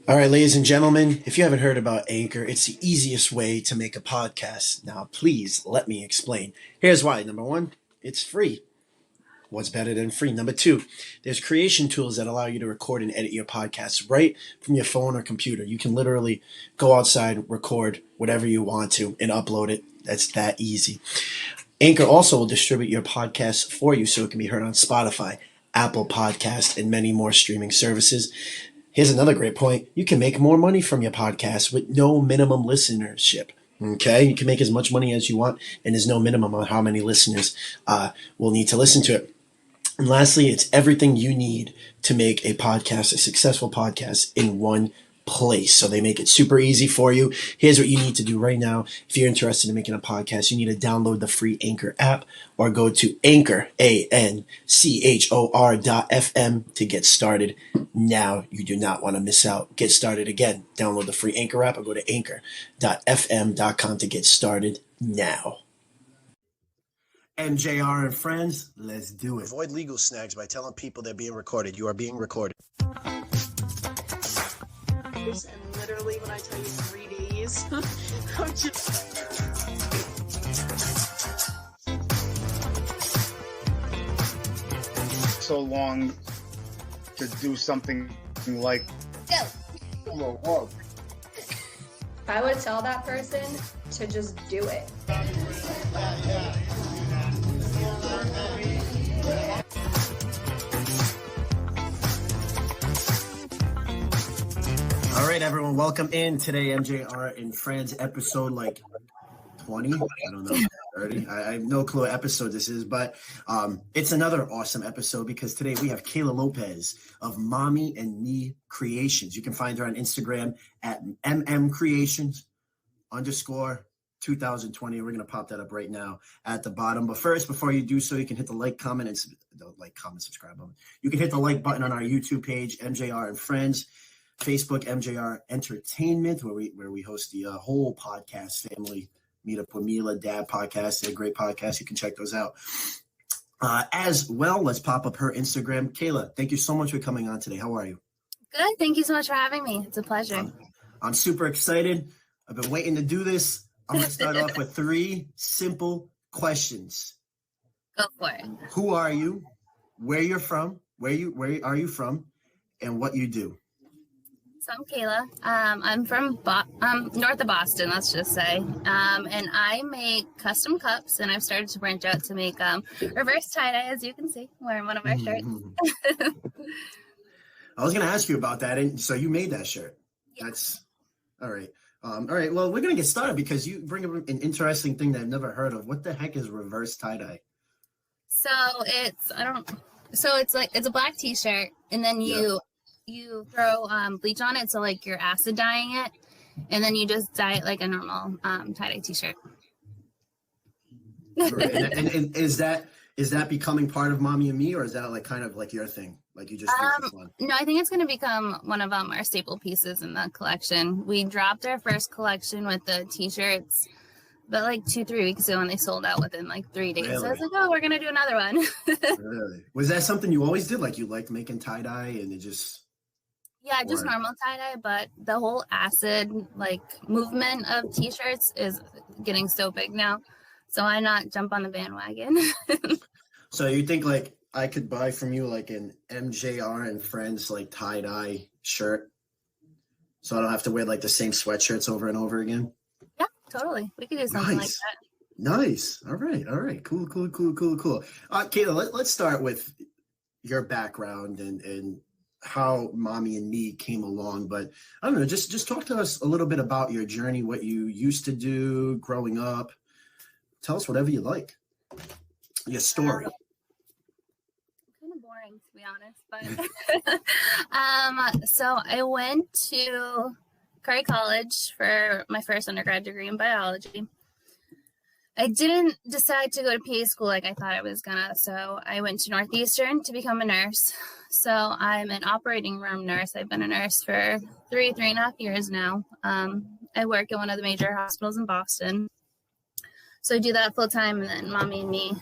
All right, ladies and gentlemen, if you haven't heard about Anchor, it's the easiest way to make a podcast. Now, please let me explain. Here's why. Number one, it's free. What's better than free? Number two, there's creation tools that allow you to record and edit your podcasts right from your phone or computer. You can literally go outside, record whatever you want to, and upload it. That's that easy. Anchor also will distribute your podcast for you so it can be heard on Spotify, Apple Podcast, and many more streaming services. Here's another great point. You can make more money from your podcast with no minimum listenership. Okay, you can make as much money as you want, and there's no minimum on how many listeners will need to listen to it. And lastly, it's everything you need to make a podcast, a successful podcast, in one place. So they make it super easy for you. Here's what you need to do right now. If you're interested in making a podcast, you need to download the free Anchor app or go to Anchor, ANCHOR.FM to get started now. You do not want to miss out. Get started again. Download the free Anchor app or go to anchor.fm.com to get started now. MJR and friends, let's do it. Avoid legal snags by telling people they're being recorded. You are being recorded. And literally when I tell you 3 days, I'm just... So long to do something like... Go. I would tell that person to just do it. All right, everyone, welcome in today, MJR and Friends, episode like 20, I don't know, 30. I have no clue what episode this is, but it's another awesome episode because today we have Kayla Lopez of Mommy and Me Creations. You can find her on Instagram at mm_creations_2020. We're going to pop that up right now at the bottom. But first, before you do so, you can hit the like, comment, and subscribe button. You can hit the like button on our YouTube page, MJR and Friends. Facebook, MJR Entertainment, where we host the whole podcast family. Meet Up with Mila, Dad podcast. They're a great podcast. You can check those out. As well, let's pop up her Instagram. Kayla, thank you so much for coming on today. How are you? Good. Thank you so much for having me. It's a pleasure. I'm super excited. I've been waiting to do this. I'm going to start off with 3 simple questions. Go for it. Who are you? Where you're from? Where are you from? And what you do? So I'm Kayla. I'm from north of Boston, let's just say. And I make custom cups, and I've started to branch out to make reverse tie-dye, as you can see, wearing one of our shirts. I was going to ask you about that. And so you made that shirt. Yeah. That's all right. All right. Well, we're going to get started because you bring up an interesting thing that I've never heard of. What the heck is reverse tie-dye? So it's a black t-shirt, and then you throw bleach on it, so like you're acid dyeing it, and then you just dye it like a normal tie-dye t-shirt. Right. And is that becoming part of Mommy and Me, or is that like kind of like your thing? Like you just do it for fun? No, I think it's going to become one of our staple pieces in the collection. We dropped our first collection with the t-shirts but like 2-3 weeks ago, and they sold out within like 3 days. Really? So I was like, oh, we're going to do another one. Really? Was that something you always did? Like you liked making tie-dye and it just... Yeah, just normal tie-dye, but the whole acid like movement of t-shirts is getting so big now. So why not jump on the bandwagon? So you think like I could buy from you like an MJR and Friends like tie-dye shirt, so I don't have to wear like the same sweatshirts over and over again? Yeah, totally. We could do something like that. Nice. All right. Cool. Kayla, let's start with your background and how Mommy and Me came along. But I don't know, just talk to us a little bit about your journey, what you used to do growing up. Tell us whatever you like. Your story. Kind of boring, to be honest, but so I went to Curry College for my first undergrad degree in biology. I didn't decide to go to PA school like I thought I was gonna, so I went to Northeastern to become a nurse. So I'm an operating room nurse. I've been a nurse for 3.5 years now. I work at one of the major hospitals in Boston. So I do that full time, and then Mommy and Me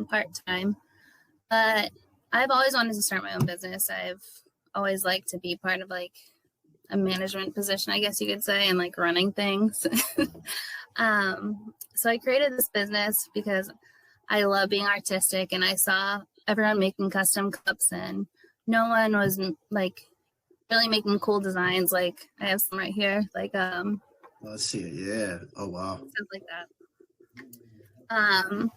part time. But I've always wanted to start my own business. I've always liked to be part of like a management position, I guess you could say, and like running things. So I created this business because I love being artistic, and I saw everyone making custom cups, and no one was like really making cool designs. Like I have some right here, like Let's see it. Yeah. Oh wow. stuff like that.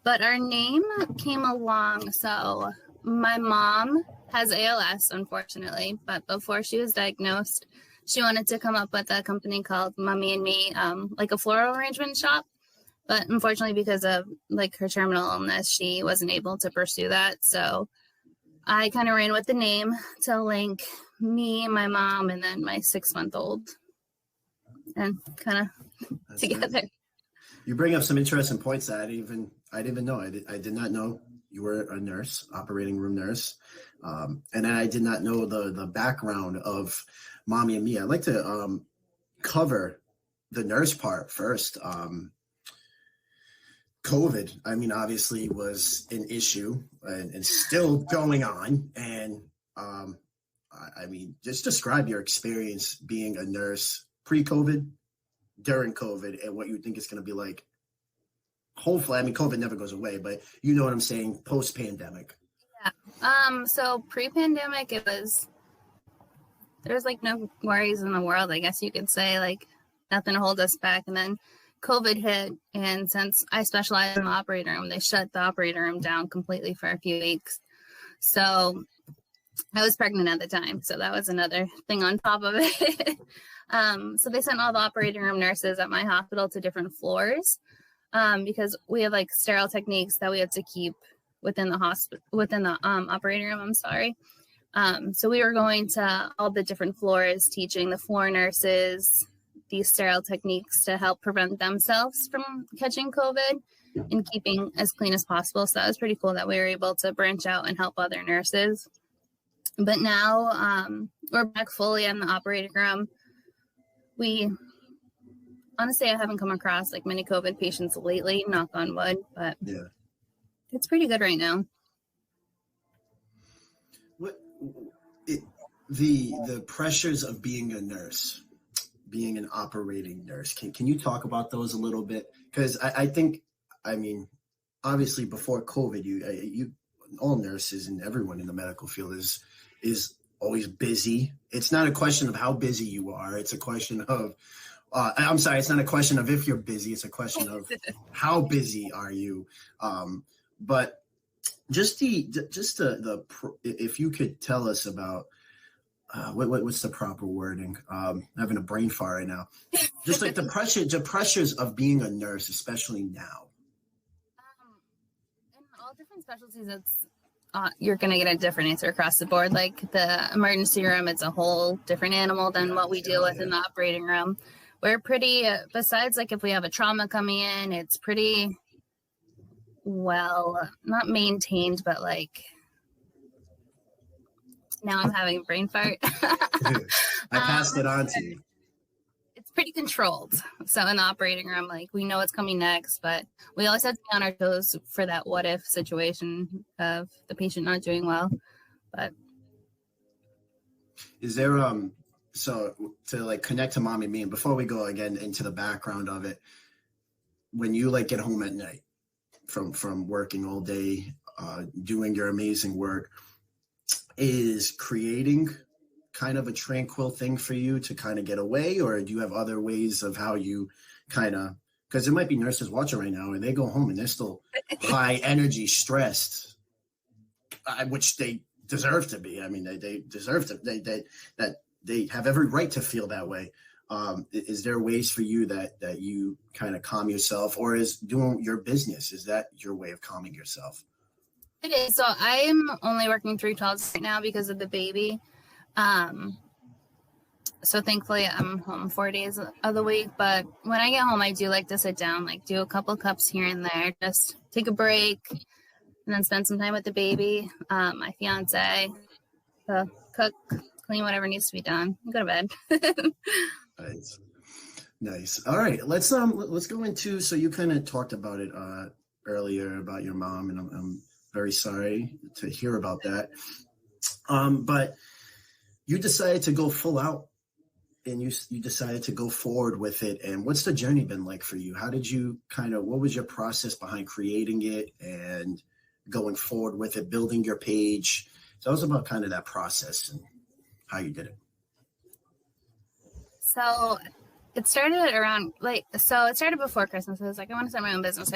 But our name came along. So my mom has ALS, unfortunately, but before she was diagnosed, she wanted to come up with a company called Mommy and Me, like a floral arrangement shop. But unfortunately, because of like her terminal illness, she wasn't able to pursue that. So I kind of ran with the name to link me, my mom, and then my 6-month-old, and kind of together. Nice. You bring up some interesting points that I didn't even know. I did not know you were a nurse, operating room nurse, and then I did not know the background of Mommy and Me. I'd like to cover the nurse part first. COVID, I mean, obviously was an issue and still going on. And I mean, just describe your experience being a nurse pre-COVID, during COVID, and what you think it's going to be like. Hopefully, I mean, COVID never goes away, but you know what I'm saying, post-pandemic. Yeah. So pre-pandemic, there was like no worries in the world, I guess you could say, like nothing to hold us back. And then COVID hit, and since I specialize in the operating room, they shut the operating room down completely for a few weeks. So I was pregnant at the time, so that was another thing on top of it. So they sent all the operating room nurses at my hospital to different floors, because we have like sterile techniques that we had to keep within the operating room. I'm sorry. So we were going to all the different floors, teaching the floor nurses these sterile techniques to help prevent themselves from catching COVID and keeping as clean as possible. So that was pretty cool that we were able to branch out and help other nurses. But now we're back fully in the operating room. Honestly, I haven't come across like many COVID patients lately, knock on wood, but Yeah. it's pretty good right now. The pressures of being a nurse, being an operating nurse, can you talk about those a little bit? Because I think, I mean, obviously before COVID, you all nurses and everyone in the medical field is always busy. It's not a question of how busy you are. It's a question of, I'm sorry, it's not a question of if you're busy. It's a question of how busy are you. But just if you could tell us about what's the proper wording? I'm having a brain fart right now. Just like the pressures of being a nurse, especially now. In all different specialties, it's you're going to get a different answer across the board. Like the emergency room, it's a whole different animal than what we deal with in the operating room. We're pretty, besides like if we have a trauma coming in, it's pretty well, not maintained, but like, now I'm having a brain fart. I passed it on to you. It's pretty controlled. So in the operating room, like we know what's coming next, but we always have to be on our toes for that what if situation of the patient not doing well. But is there so to like connect to Mommy and Me, and before we go again into the background of it, when you like get home at night from working all day, doing your amazing work, is creating kind of a tranquil thing for you to kind of get away, or do you have other ways of how you kind of, because there might be nurses watching right now and they go home and they're still high energy, stressed, which they deserve to be. I mean, they deserve to, they have every right to feel that way. Is there ways for you that you kind of calm yourself, or is doing your business, is that your way of calming yourself? it is. So I'm only working 312s right now because of the baby. So thankfully I'm home 4 days of the week, but when I get home, I do like to sit down, like do a couple cups here and there, just take a break and then spend some time with the baby, my fiance, cook, clean whatever needs to be done, and go to bed. Nice. All right, let's go into, so you kind of talked about it earlier about your mom, and I'm very sorry to hear about that. But you decided to go full out and you decided to go forward with it. And what's the journey been like for you? How did you what was your process behind creating it and going forward with it, building your page? Tell us about kind of that process and how you did it. So it started around it started before Christmas. I was like, I want to start my own business.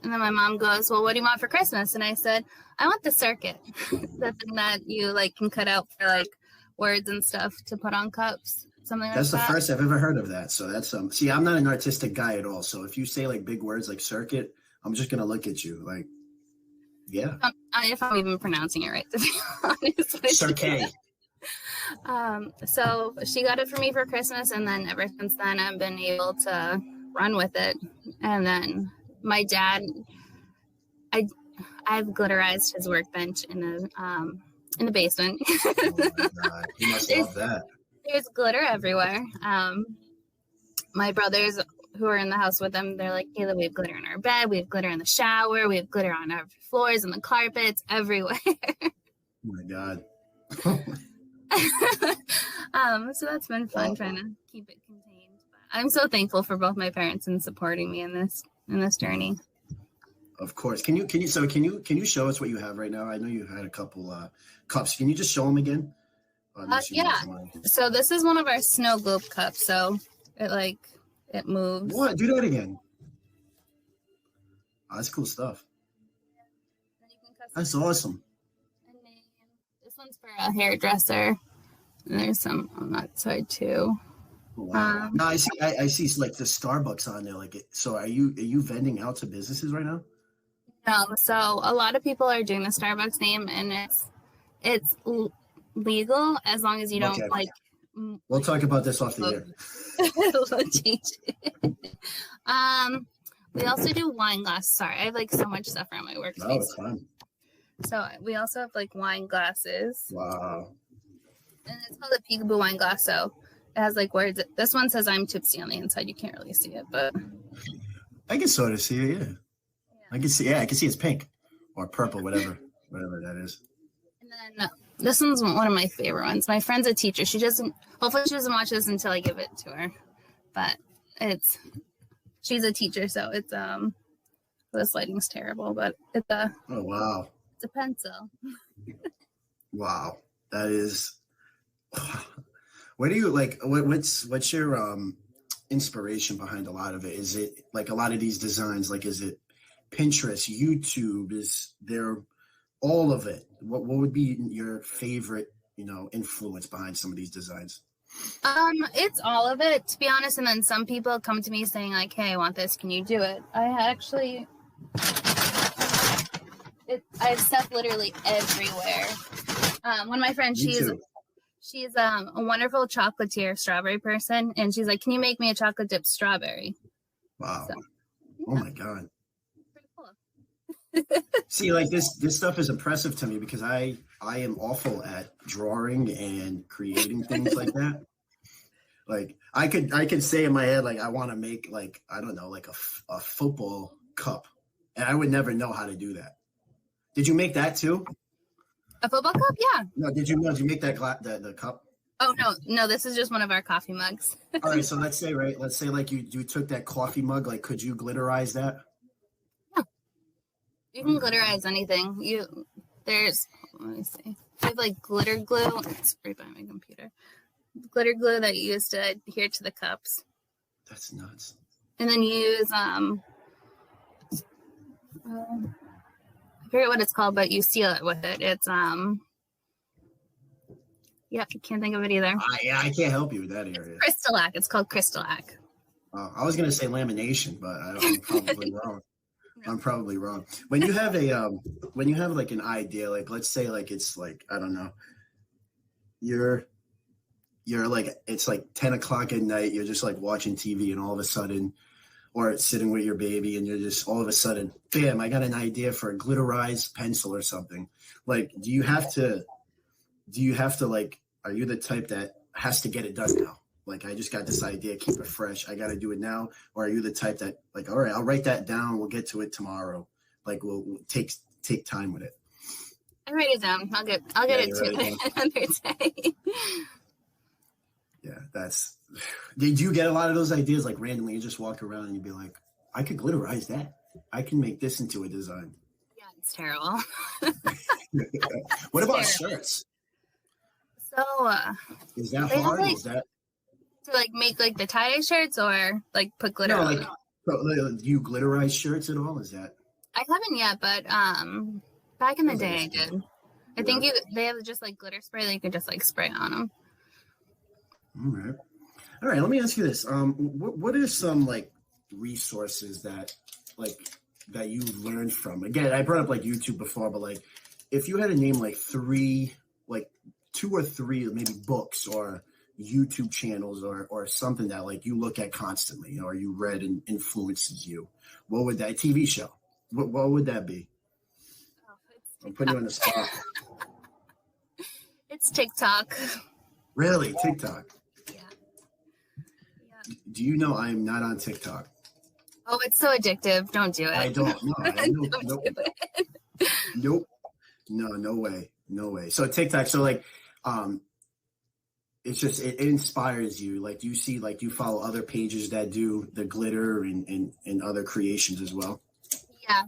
And then my mom goes, well, what do you want for Christmas? And I said, I want the circuit. The thing that you can cut out for words and stuff to put on cups. Something That's like that. The first I've ever heard of that. So that's see, I'm not an artistic guy at all. So if you say big words like circuit, I'm just gonna look at you yeah. If I'm even pronouncing it right, to be honest with Circuit. So she got it for me for Christmas, and then ever since then I've been able to run with it. And then my dad, I've glitterized his workbench in the basement. Oh my God. You must love that. There's glitter everywhere. My brothers who are in the house with them, they're like, Kayla, we have glitter in our bed, we have glitter in the shower, we have glitter on our floors and the carpets, everywhere. Oh my God. So that's been fun trying to keep it contained. But I'm so thankful for both my parents in supporting me in this journey. Of course. Can you show us what you have right now? I know you had a couple cups. Can you just show them again? Yeah. So this is one of our snow globe cups. So it moves. What? Do that again. Oh, that's cool stuff. That's awesome. And then this one's for a hairdresser. And there's some on that side too. Wow. No, I see the Starbucks on there. So are you vending out to businesses right now? No. So a lot of people are doing the Starbucks name, and it's legal as long as you don't We'll talk about this off the air. We'll change it. We also do wine glasses. Sorry, I have so much stuff around my workspace. Oh, it's fun. So we also have wine glasses. Wow. And it's called a peekaboo wine glass. So it has words. This one says I'm tipsy on the inside. You can't really see it, but I can sort of see it. Yeah. I can see it's pink or purple, whatever that is. And then this one's one of my favorite ones. My friend's a teacher. Hopefully she doesn't watch this until I give it to her. But she's a teacher, so it's this lighting's terrible, but it's a oh wow. It's a pencil. Wow. That is where do you what's your inspiration behind a lot of it? Is it a lot of these designs, is it Pinterest, YouTube? Is there all of it? What would be your favorite, influence behind some of these designs? It's all of it, to be honest. And then some people come to me saying hey, I want this. Can you do it? I have stuff literally everywhere. One of my friends, she's a wonderful chocolatier strawberry person. And she's like, can you make me a chocolate dipped strawberry? Wow. So, yeah. Oh my God. Pretty cool. See, this stuff is impressive to me because I am awful at drawing and creating things like that. I could say in my head I want to make I don't know a football cup, and I would never know how to do that. Did you make that too? A football cup? Yeah. No, did you make that the cup? Oh no, this is just one of our coffee mugs. All right, so let's say you took that coffee mug, could you glitterize that? You can glitterize anything. Let me see. I have glitter glue. It's right by my computer. Glitter glue that you use to adhere to the cups. That's nuts. And then you use I forget what it's called, but you seal it with it. It's yeah, I can't think of it either. I can't help you with that area. Crystalac. It's called Crystalac. I was gonna say lamination, but I'm probably wrong. I'm probably wrong. When you have an idea, let's say it's I don't know, you're it's 10 o'clock at night, you're just watching TV, and all of a sudden, or sitting with your baby, and you're just all of a sudden, bam, I got an idea for a glitterized pencil or something. Do you have to are you the type that has to get it done now? I just got this idea, keep it fresh, I got to do it now? Or are you the type that all right, I'll write that down, we'll get to it tomorrow? We'll take time with it. I write it down. I'll get it to it another day. Yeah, That's. Did you get a lot of those ideas like randomly? You just walk around and you'd be like, I could glitterize that. I can make this into a design. Yeah, it's terrible. What about terrible. shirts? So Is that they have, hard? like, Is that to like make like the tie-dye shirts or like put glitter no? on Like, them? do you glitterize shirts at all? Is that I haven't yet, but back in the Sounds like day I a skill. did. I think they have just like glitter spray that you could just like spray on them. All right. All right. Let me ask you this. What are some like resources that you've learned from? Again, I brought up like YouTube before, but like if you had to name like two or three maybe books or YouTube channels or something that like you look at constantly or you read and influences you, what would that TV show? What would that be? Oh, I'm putting you on the spot. it's TikTok. Really? TikTok? Yeah. Do you know I'm not on TikTok? Oh, it's so addictive. Don't do it. I don't know. Don't Nope. do it. Nope. No way. No way. So TikTok, so like it's just it inspires you. Like do you follow other pages that do the glitter and other creations as well? Yeah.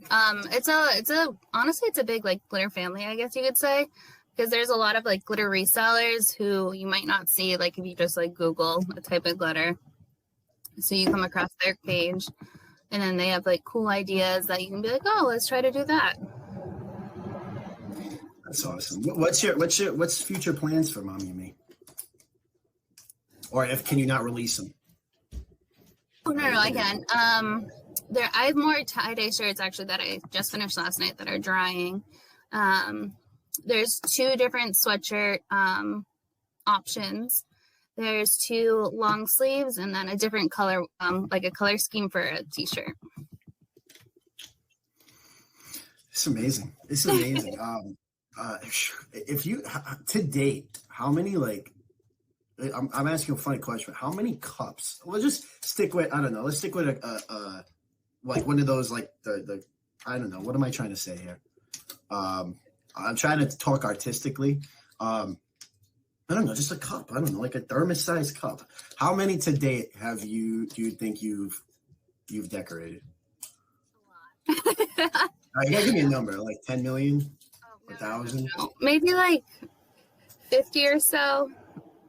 Honestly it's a big like glitter family, I guess you could say. Because there's a lot of like glitter resellers who you might not see like if you just like Google a type of glitter. So you come across their page and then they have like cool ideas that you can be like, oh, let's try to do that. That's awesome. What's future plans for Mommy and Me? Or can you not release them? Oh no, I can. I have more tie-dye shirts actually that I just finished last night that are drying. There's 2 different sweatshirt options. There's 2 long sleeves and then a different color, like a color scheme for a t-shirt. It's amazing. It's amazing. If you to date, how many like I'm asking a funny question. How many cups? We'll just stick with I don't know. Let's stick with a like one of those like the I don't know. What am I trying to say here? I'm trying to talk artistically. I don't know, just a cup. I don't know, like a thermos-sized cup. How many to date do you think you've decorated? A lot. You gotta give me a number, like 10 million, Oh, 1,000, no. Maybe like 50 or so.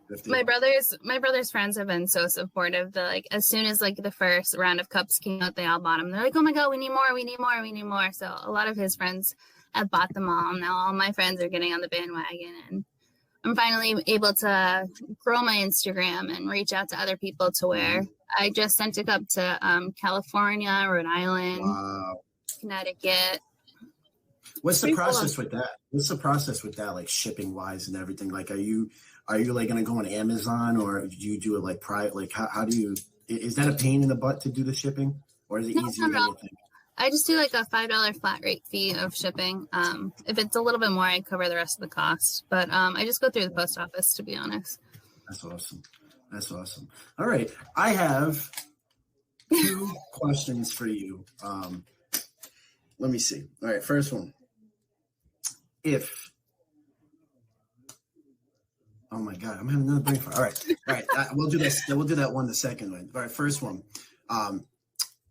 50. My brother's friends have been so supportive that like as soon as like the first round of cups came out, they all bought them. They're like, oh my god, we need more. So a lot of his friends have bought them all. Now all my friends are getting on the bandwagon, and I'm finally able to grow my Instagram and reach out to other people to where I just sent a cup to California, Rhode Island, Wow. Connecticut. What's the Pretty process with that? What's the process with that, like shipping wise and everything? Like, are you like gonna go on Amazon or do you do it like private? Like, how do you? Is that a pain in the butt to do the shipping, or is it easier than you think? I just do like a $5 flat rate fee of shipping. If it's a little bit more, I cover the rest of the cost. But I just go through the post office, to be honest. That's awesome. That's awesome. All right, I have 2 questions for you. Let me see. All right, first one. Oh my God, I'm having another brain fart. All right. We'll do this. We'll do that one. The second one. All right, first one.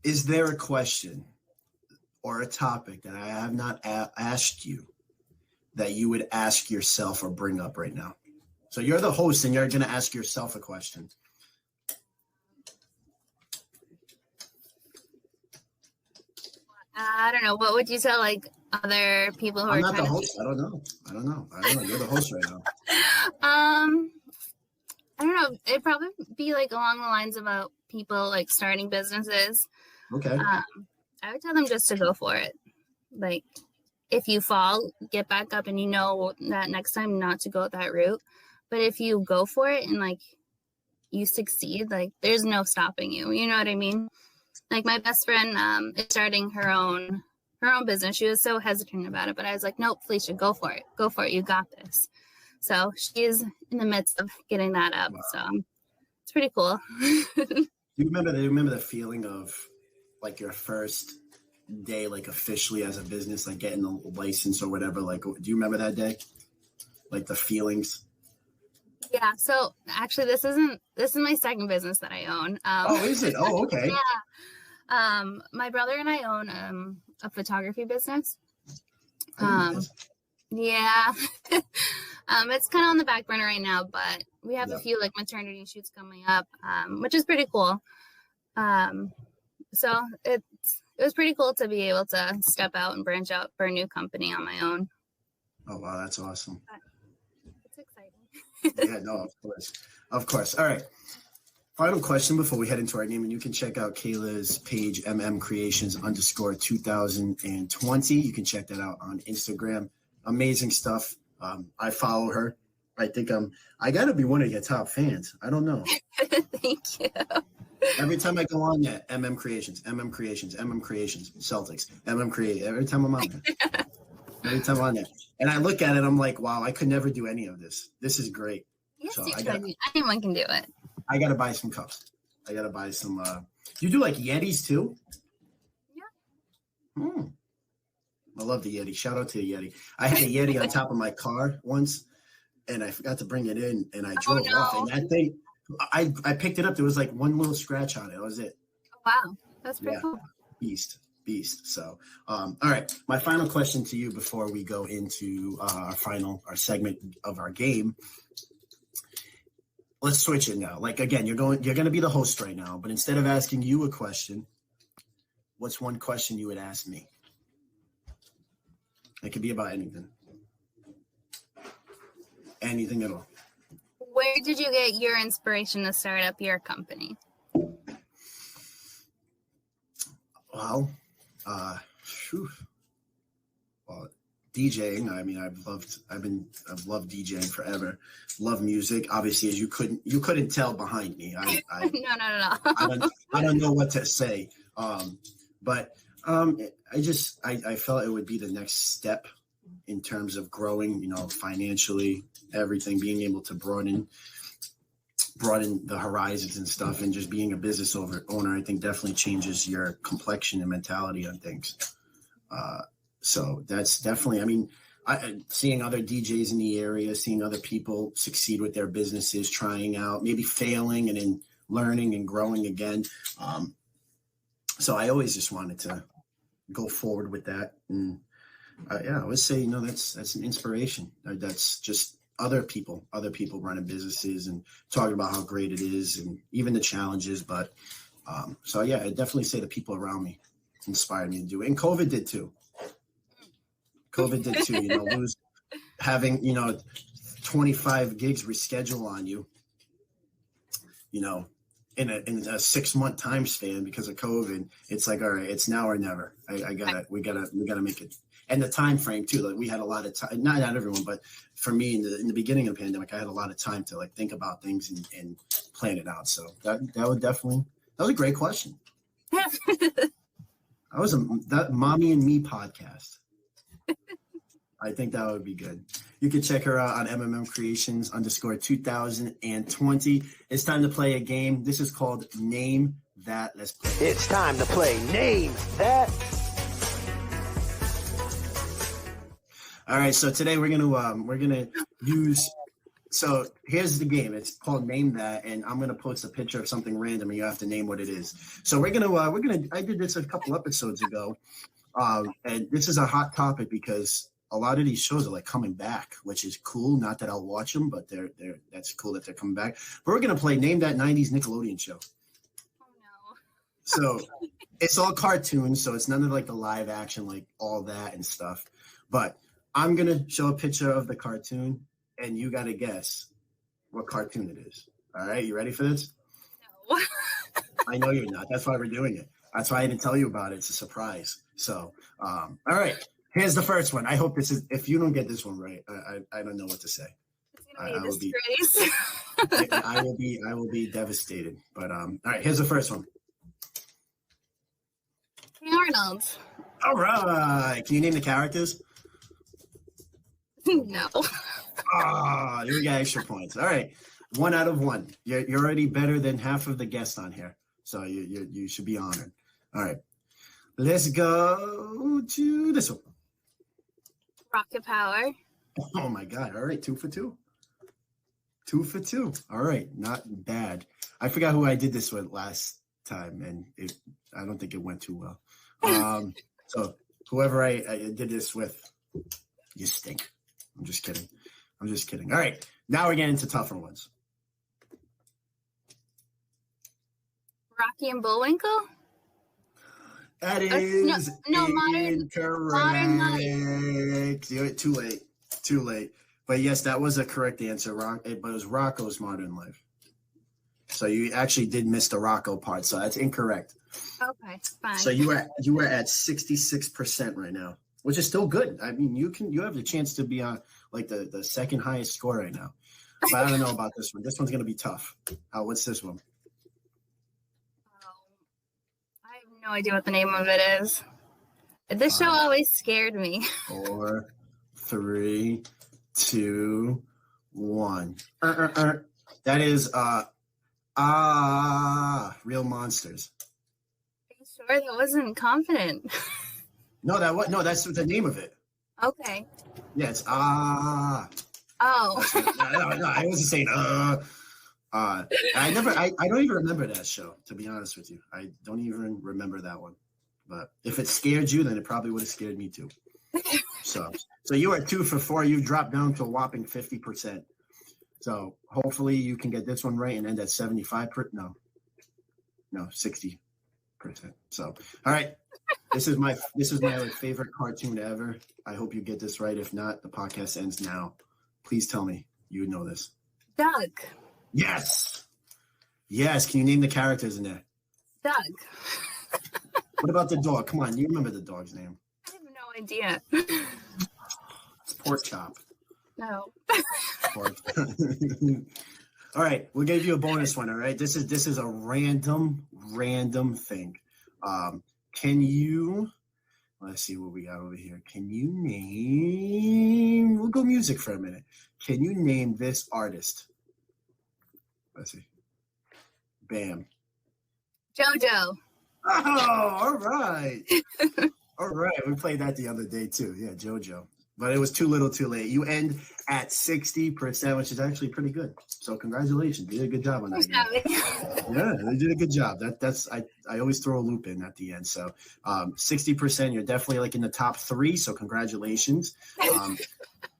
Is there a question or a topic that I have not asked you that you would ask yourself or bring up right now? So you're the host and you're going to ask yourself a question. I don't know. What would you tell like other people who I'm are not trying the to host. I don't know. You're the host right now. I don't know. It'd probably be like along the lines about people like starting businesses. Okay. I would tell them just to go for it. Like, if you fall, get back up, and you know that next time not to go that route. But if you go for it and like you succeed, like there's no stopping you. You know what I mean? Like my best friend is starting her own business. She was so hesitant about it, but I was like, nope, Felicia, go for it. Go for it. You got this. So she's in the midst of getting that up. Wow. So it's pretty cool. Do you remember the feeling of like your first day, like officially as a business, like getting the license or whatever? Like, do you remember that day? Like the feelings? Yeah. So actually, this is my second business that I own. Oh, is it? Oh, okay. Yeah. My brother and I own a photography business. Yeah. It's kind of on the back burner right now, but we have a few like maternity shoots coming up, which is pretty cool. So it was pretty cool to be able to step out and branch out for a new company on my own. Oh, wow, that's awesome. It's exciting. Yeah, no, of course. All right. Final question before we head into our name, and you can check out Kayla's page, mm_creations_2020. You can check that out on Instagram. Amazing stuff. I follow her. I think I gotta be one of your top fans. I don't know. Thank you. Every time I go on that, Creations, Celtics, Create. Every time I'm on there. Every time I'm on there. And I look at it, I'm like, wow, I could never do any of this. This is great. Yes, So you can. Anyone can do it. I gotta buy some cups. I gotta buy some. You do like Yetis too? Yeah. I love the Yeti. Shout out to the Yeti. I had a Yeti on top of my car once, and I forgot to bring it in, and I drove off. And that thing, I picked it up. There was like one little scratch on it. That was it. Oh, wow, that's pretty cool. Beast. So, all right. My final question to you before we go into our segment of our game. Let's switch it now. Like again, you're going to be the host right now, but instead of asking you a question, what's one question you would ask me? It could be about anything. Anything at all. Where did you get your inspiration to start up your company? Well, DJing. I mean, I've loved DJing forever. Love music. Obviously, as you couldn't tell behind me. No. I don't know what to say. But I felt it would be the next step in terms of growing, financially, everything, being able to broaden the horizons and stuff, and just being a business owner, I think definitely changes your complexion and mentality on things. So that's definitely, seeing other DJs in the area, seeing other people succeed with their businesses, trying out, maybe failing and then learning and growing again. So I always just wanted to go forward with that. And I would say, that's an inspiration. That's just other people running businesses and talking about how great it is and even the challenges. But I definitely say the people around me inspired me to do it. And COVID did too. Having 25 gigs reschedule on you, in a 6-month time span because of COVID. It's like, all right, it's now or never. We gotta make it. And the time frame too. Like we had a lot of time. Not everyone, but for me in the beginning of the pandemic, I had a lot of time to like think about things and plan it out. So that was a great question. That was that Mommy and Me podcast. I think that would be good. You can check her out on MMCreations_2020. It's time to play a game. This is called Name That. Let's play. It's time to play Name That. All right. So today we're gonna use. So here's the game. It's called Name That, and I'm gonna post a picture of something random, and you have to name what it is. So we're gonna. I did this a couple episodes ago, and this is a hot topic because a lot of these shows are like coming back, which is cool. Not that I'll watch them, but that's cool that they're coming back. But we're gonna play Name That 90s Nickelodeon show. Oh no. So it's all cartoons, so it's none of like the live action, like all that and stuff. But I'm gonna show a picture of the cartoon, and you gotta guess what cartoon it is. All right, you ready for this? No. I know you're not. That's why we're doing it. That's why I didn't tell you about it. It's a surprise. So, all right. Here's the first one. I hope this is. If you don't get this one right, I don't know what to say. It's gonna be a disgrace. I will be devastated. But all right. Here's the first one. Hey Arnold. All right. Can you name the characters? No. You got extra points. All right. 1 out of 1. You're already better than half of the guests on here, so you should be honored. All right. Let's go to this one. Rocket Power. Oh my God! All right, 2 for 2. 2 for 2. All right, not bad. I forgot who I did this with last time, and I don't think it went too well. So whoever I did this with, you stink. I'm just kidding. All right, now we're getting into tougher ones. Rocky and Bullwinkle? That is modern incorrect. Too late. But yes, that was a correct answer. But it was Rocco's Modern Life. So you actually did miss the Rocco part, so that's incorrect. Okay, fine. So you were at 66% right now, which is still good. I mean, you have the chance to be on like the second highest score right now. But I don't know about this one. This one's gonna be tough. What's this one? I have no idea what the name of it is. This show always scared me. 4, 3, 2, 1. That is Real Monsters. Are you sure that wasn't confident? No, that's the name of it. Okay. Yeah, it's Oh. No, I wasn't saying I don't even remember that show, to be honest with you. I don't even remember that one. But if it scared you, then it probably would have scared me too. So you are 2 for 4. You've dropped down to a whopping 50%. So hopefully you can get this one right and end at 75%. No, 60%. So all right. This is my favorite cartoon ever. I hope you get this right. If not, the podcast ends now. Please tell me you know this. Doug. Yes. Can you name the characters in there? Doug. What about the dog? Come on, you remember the dog's name? I have no idea. It's Pork Chop. No. All right, we'll give you a bonus one. All right, this is a random thing. Can you? Let's see what we got over here. Can you name? We'll go music for a minute. Can you name this artist? Let's see. Bam. JoJo. Oh, all right. All right. We played that the other day too. Yeah, JoJo. But it was too little too late. You end at 60%, which is actually pretty good. So congratulations. You did a good job on that. Yeah, they did a good job. I always throw a loop in at the end. So 60%, you're definitely like in the top 3. So congratulations.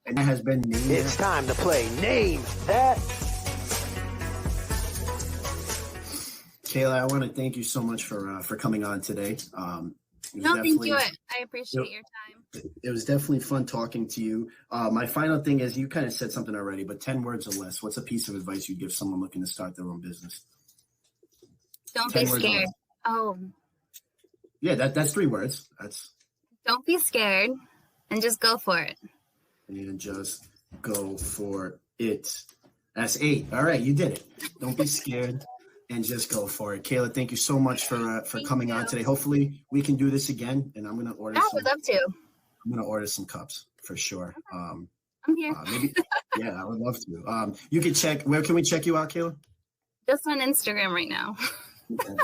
And that has been named. It's time to play Name That. Kayla, I want to thank you so much for coming on today. No, thank you. I appreciate your time. It was definitely fun talking to you. My final thing is, you kind of said something already, but 10 words or less. What's a piece of advice you'd give someone looking to start their own business? Don't be scared. Oh. Yeah, that's 3 words. Don't be scared and just go for it. And just go for it. That's 8. All right, you did it. Don't be scared. And just go for it. Kayla, thank you so much for coming on today. Hopefully we can do this again, and I'm going to order I would love to. I'm going to order some cups for sure. I'm here. Maybe, yeah, I would love to. You can check, where can we check you out, Kayla? Just on Instagram right now. Okay.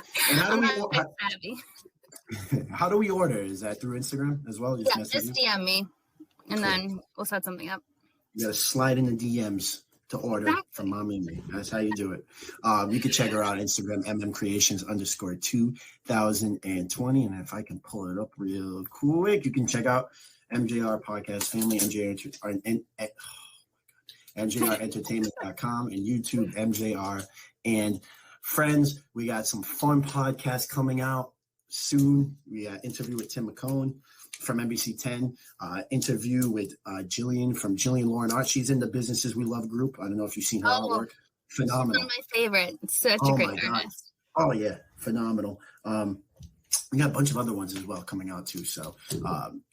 And how do we order? Is that through Instagram as well? Just DM me, and then we'll set something up. You got to slide in the DMs to order from Mommy and me. That's how you do it. You can check her out on Instagram, mmcreations_2020. And if I can pull it up real quick, you can check out MJR Podcast Family, MJRentertainment.com, and YouTube, MJR and Friends. We got some fun podcasts coming out soon. We got interview with Tim McCone from NBC 10, interview with Jillian from Jillian Lauren Art. She's in the Businesses We Love group. I don't know if you've seen her artwork. Phenomenal. One of my favorites. Such a great artist. Oh, yeah. Phenomenal. We got a bunch of other ones as well coming out too. So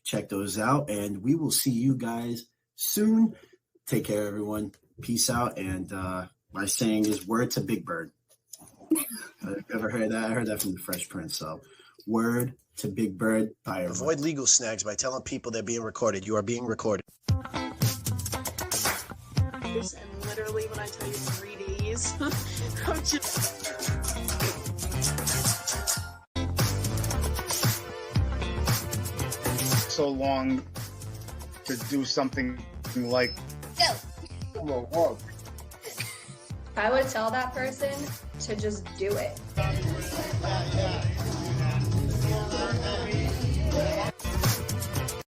check those out. And we will see you guys soon. Take care, everyone. Peace out. And my saying is word to Big Bird. Ever heard that? I heard that from the Fresh Prince. So word to Big Bird. Bye, everyone. Avoid legal snags by telling people they're being recorded. You are being recorded. And literally, when I tell you 3 days, I'm just. So long to do something like. Go. Whoa, whoa. I would tell that person to just do it.